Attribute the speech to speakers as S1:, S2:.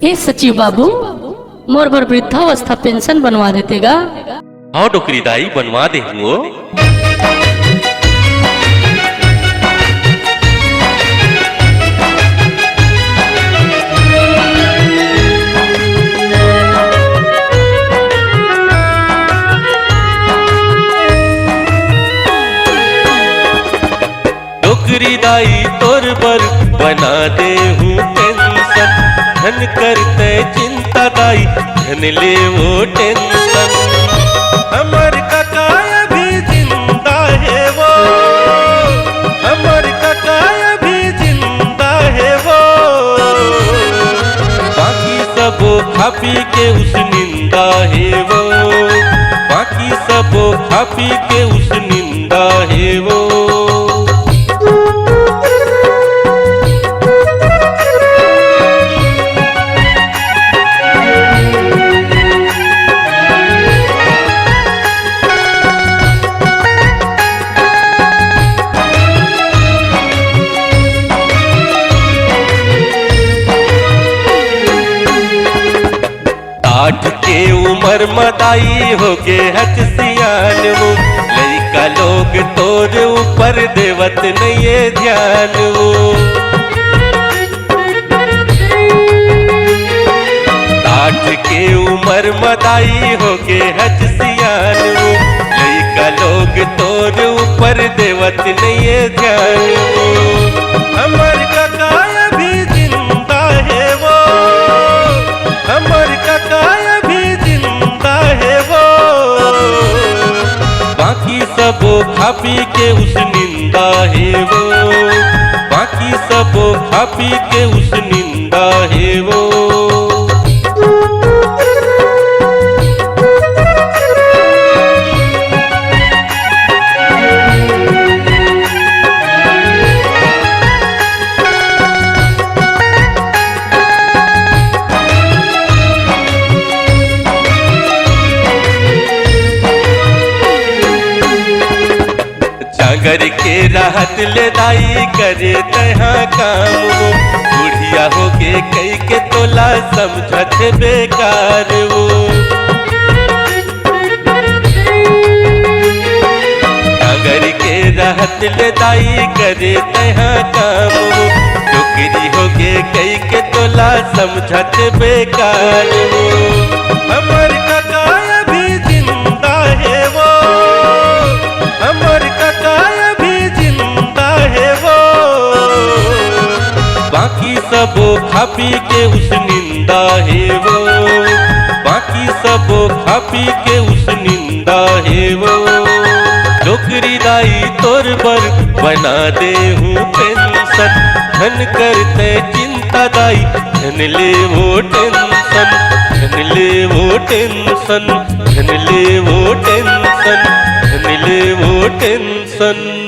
S1: ए सचिव बाबू मोर बर वृद्धावस्था पेंशन बनवा देतेगा।
S2: हाँ डोकरी दाई बनवा दे हुओ। डोकरी दाई तोर बर बना दे हूँ पेंशन, धन करते चिंता दाई धन ले वो टेंशन। हमर काका अभी जिंदा है वो, हमर काका अभी जिंदा है वो, बाकी सब खा पी के उस निंदा है वो, बाकी सब खा पी के उस निंदा है वो। आठ के उम्र मदाई हो गे हच सियान वो, लड़का लोग तोर ऊपर देवत नहीं ध्यान वो। आठ के उम्र मदाई हो गे हच सियान वो, लड़का लोग तोर ऊपर देवत नहीं ध्यान वो। हमर काका अभी जिंदा है वो, हमर काका अभी जिंदा है वो, बाकी सब खा पी के उस निंदा है वो, बाकी सब खा पी के उस निंदा है वो। घर के राहत ले दाई करे तहाँ काम वो, बुढ़िया हो के कई के तोला समझत बेकार वो। घर के राहत ले दाई करे तहाँ काम वो, डोकरी हो के कई के तोला समझत बेकार वो। हमर काका अभी जिंदा है वो, हमर काका बाकी सब खा पी के उस निंदा है वो, बाकी सब खा पी के उस निंदा है वो। डोकरी दाई तोर बर बना दे हूँ पेंशन, धन करते चिंता दाई धन ले वो टेंशन, धन ले वो टेंशन, धन ले वो टेंशन, धन ले वो टेंशन।